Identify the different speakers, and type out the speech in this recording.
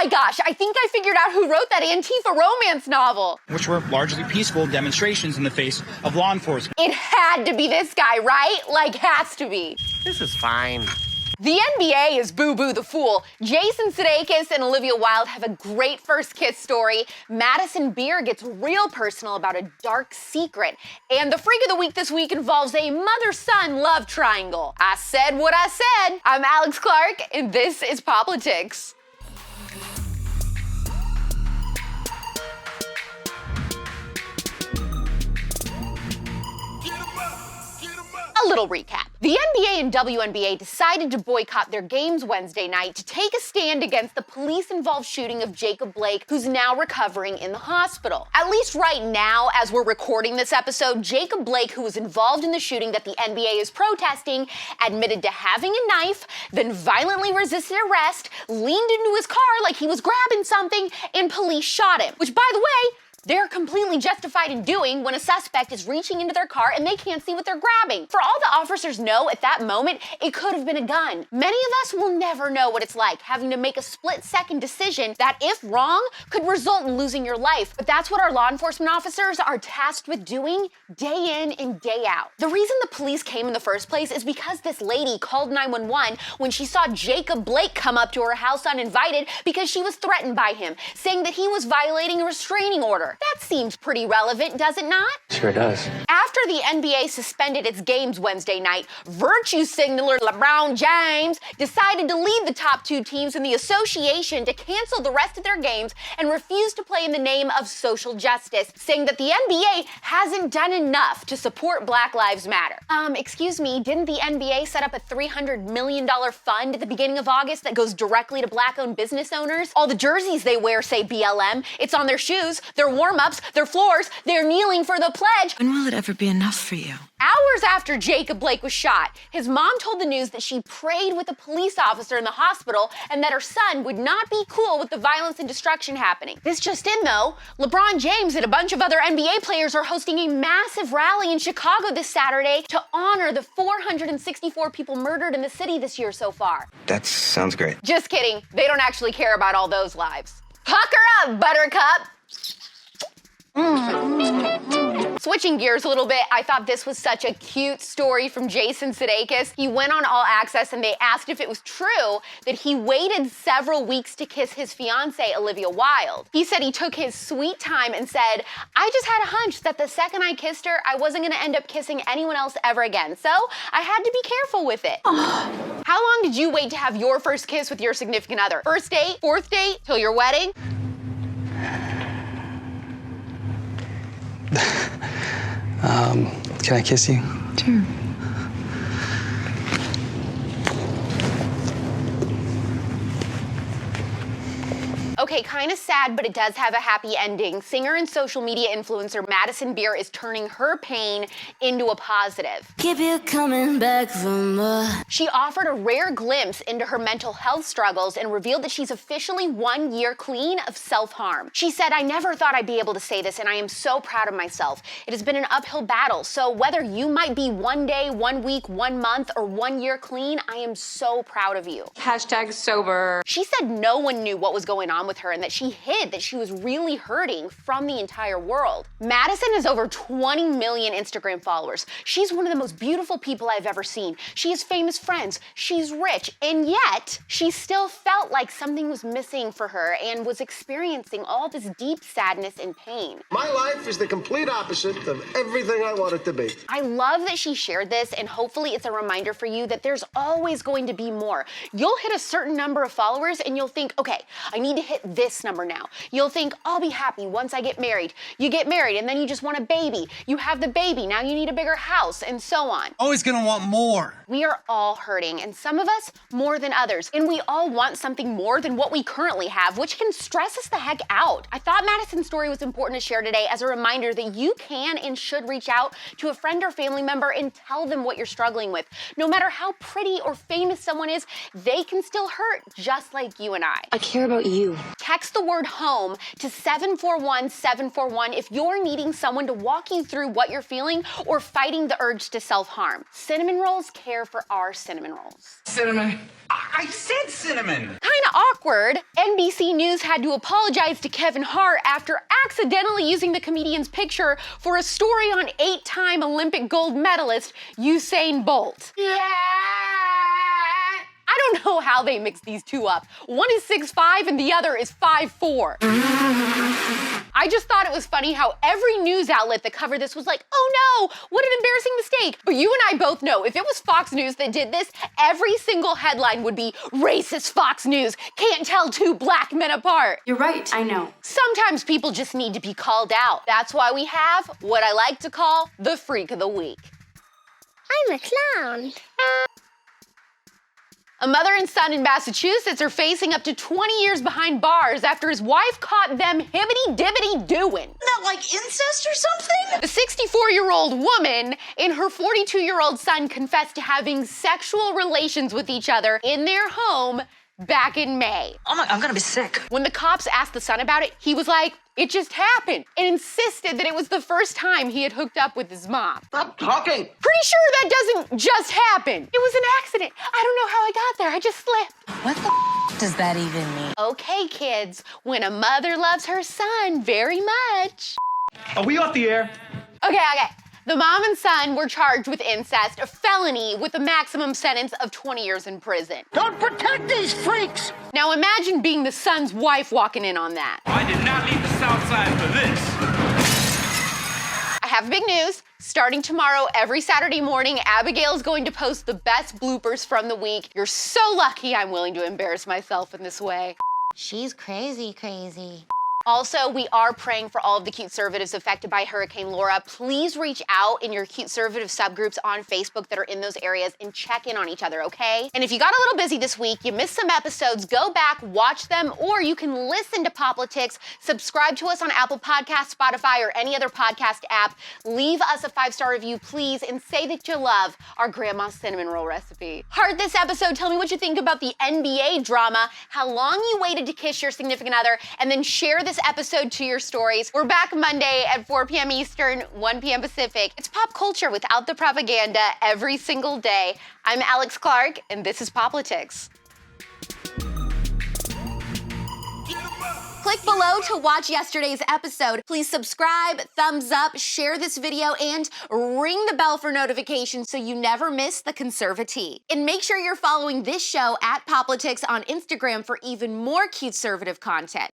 Speaker 1: my gosh, I think I figured out who wrote that Antifa romance novel.
Speaker 2: Which were largely peaceful demonstrations in the face of law enforcement.
Speaker 1: It had to be this guy, right? Like, has to be.
Speaker 3: This is fine.
Speaker 1: The NBA is Boo-Boo the Fool. Jason Sudeikis and Olivia Wilde have a great first kiss story. Madison Beer gets real personal about a dark secret. And the Freak of the Week this week involves a mother-son love triangle. I said what I said. I'm AlexClark, and this is POPlitics. A little recap. The NBA and WNBA decided to boycott their games Wednesday night to take a stand against the police-involved shooting of Jacob Blake, who's now recovering in the hospital. At least right now, as we're recording this episode, Jacob Blake, who was involved in the shooting that the NBA is protesting, admitted to having a knife, then violently resisted arrest, leaned into his car like he was grabbing something, and police shot him. Which, by the way, they're completely justified in doing when a suspect is reaching into their car and they can't see what they're grabbing. For all the officers know at that moment, it could have been a gun. Many of us will never know what it's like having to make a split-second decision that, if wrong, could result in losing your life. But that's what our law enforcement officers are tasked with doing day in and day out. The reason the police came in the first place is because this lady called 911 when she saw Jacob Blake come up to her house uninvited because she was threatened by him, saying that he was violating a restraining order. That seems pretty relevant, does it not?
Speaker 4: Sure does.
Speaker 1: After the NBA suspended its games Wednesday night, virtue signaler Lebron James decided to lead the top two teams in the association to cancel the rest of their games and refuse to play in the name of social justice, saying that the NBA hasn't done enough to support Black Lives Matter. Excuse me, didn't the NBA set up a $300 million fund at the beginning of August that goes directly to Black-owned business owners? All the jerseys they wear say BLM. It's on their shoes, their warm-ups, their floors, they're kneeling for the pledge.
Speaker 5: When will it ever be enough for you?
Speaker 1: Hours after Jacob Blake was shot, his mom told the news that she prayed with a police officer in the hospital and that her son would not be cool with the violence and destruction happening. This just in though, LeBron James and a bunch of other NBA players are hosting a massive rally in Chicago this Saturday to honor the 464 people murdered in the city this year so far.
Speaker 4: That sounds great.
Speaker 1: Just kidding, they don't actually care about all those lives. Pucker up, Buttercup! Switching gears a little bit, I thought this was such a cute story from Jason Sedakis. He went on All Access and they asked if it was true that he waited several weeks to kiss his fiancée, Olivia Wilde. He said he took his sweet time and said, I just had a hunch that the second I kissed her, I wasn't gonna end up kissing anyone else ever again. So I had to be careful with it. How long did you wait to have your first kiss with your significant other? First date, fourth date, till your wedding?
Speaker 4: Can I kiss you?
Speaker 5: Sure.
Speaker 1: Okay, kind of sad, but it does have a happy ending. Singer and social media influencer Madison Beer is turning her pain into a positive.
Speaker 5: Keep you coming back for more.
Speaker 1: She offered a rare glimpse into her mental health struggles and revealed that she's officially 1 year clean of self-harm. She said, I never thought I'd be able to say this, and I am so proud of myself. It has been an uphill battle, so whether you might be 1 day, 1 week, 1 month, or 1 year clean, I am so proud of you.
Speaker 6: #sober.
Speaker 1: She said no one knew what was going on with her and that she hid that she was really hurting from the entire world. Madison has over 20 million Instagram followers. She's one of the most beautiful people I've ever seen. She has famous friends, she's rich, and yet she still felt like something was missing for her and was experiencing all this deep sadness and pain.
Speaker 7: My life is the complete opposite of everything I want it to be.
Speaker 1: I love that she shared this, and hopefully it's a reminder for you that there's always going to be more. You'll hit a certain number of followers and you'll think, okay, I need to hit this number now. You'll think, I'll be happy once I get married. You get married and then you just want a baby. You have the baby, now you need a bigger house, and so on.
Speaker 2: Always gonna want more.
Speaker 1: We are all hurting, and some of us more than others, and we all want something more than what we currently have, which can stress us the heck out. I thought Madison's story was important to share today as a reminder that you can and should reach out to a friend or family member and tell them what you're struggling with. No matter how pretty or famous someone is, they can still hurt just like you and I.
Speaker 6: I care about you.
Speaker 1: Text the word home to 741-741 if you're needing someone to walk you through what you're feeling or fighting the urge to self-harm. Cinnamon rolls care for our cinnamon rolls.
Speaker 3: Cinnamon. I said cinnamon.
Speaker 1: Kinda awkward. NBC News had to apologize to Kevin Hart after accidentally using the comedian's picture for a story on 8-time Olympic gold medalist Usain Bolt. Yeah. I don't know how they mix these two up. One is 6'5" and the other is 5'4". I just thought it was funny how every news outlet that covered this was like, oh no, what an embarrassing mistake. But you and I both know if it was Fox News that did this, every single headline would be racist Fox News, can't tell two black men apart.
Speaker 4: You're right, I know.
Speaker 1: Sometimes people just need to be called out. That's why we have what I like to call the Freak of the Week.
Speaker 6: I'm a clown.
Speaker 1: A mother and son in Massachusetts are facing up to 20 years behind bars after his wife caught them hibbity-dibbity doing.
Speaker 4: Isn't that like incest or something?
Speaker 1: The 64-year-old woman and her 42-year-old son confessed to having sexual relations with each other in their home back in May.
Speaker 4: Oh my, I'm gonna be sick.
Speaker 1: When the cops asked the son about it, he was like, it just happened, and insisted that it was the first time he had hooked up with his mom.
Speaker 7: Stop talking.
Speaker 1: Pretty sure that doesn't just happen. It was an accident. I don't know how I got there. I just slipped.
Speaker 5: What the does that even mean?
Speaker 1: Okay, kids, when a mother loves her son very much.
Speaker 2: Are we off the air?
Speaker 1: Okay. The mom and son were charged with incest, a felony with a maximum sentence of 20 years in prison.
Speaker 7: Don't protect these freaks.
Speaker 1: Now imagine being the son's wife walking in on that.
Speaker 3: I did not leave the South Side for this.
Speaker 1: I have big news. Starting tomorrow, every Saturday morning, Abigail's going to post the best bloopers from the week. You're so lucky I'm willing to embarrass myself in this way.
Speaker 6: She's crazy.
Speaker 1: Also, we are praying for all of the CUTEservatives affected by Hurricane Laura. Please reach out in your CUTEservative subgroups on Facebook that are in those areas and check in on each other, okay? And if you got a little busy this week, you missed some episodes, go back, watch them, or you can listen to POPlitics, subscribe to us on Apple Podcasts, Spotify, or any other podcast app. Leave us a 5-star review, please, and say that you love our grandma's cinnamon roll recipe. Heard this episode? Tell me what you think about the NBA drama, how long you waited to kiss your significant other, and then share this episode to your stories. We're back Monday at 4 p.m. Eastern, 1 p.m. Pacific. It's pop culture without the propaganda every single day. I'm AlexClark, and this is POPlitics. Click below to watch yesterday's episode. Please subscribe, thumbs up, share this video, and ring the bell for notifications so you never miss the conservatee. And make sure you're following this show at POPlitics on Instagram for even more CUTEservative content.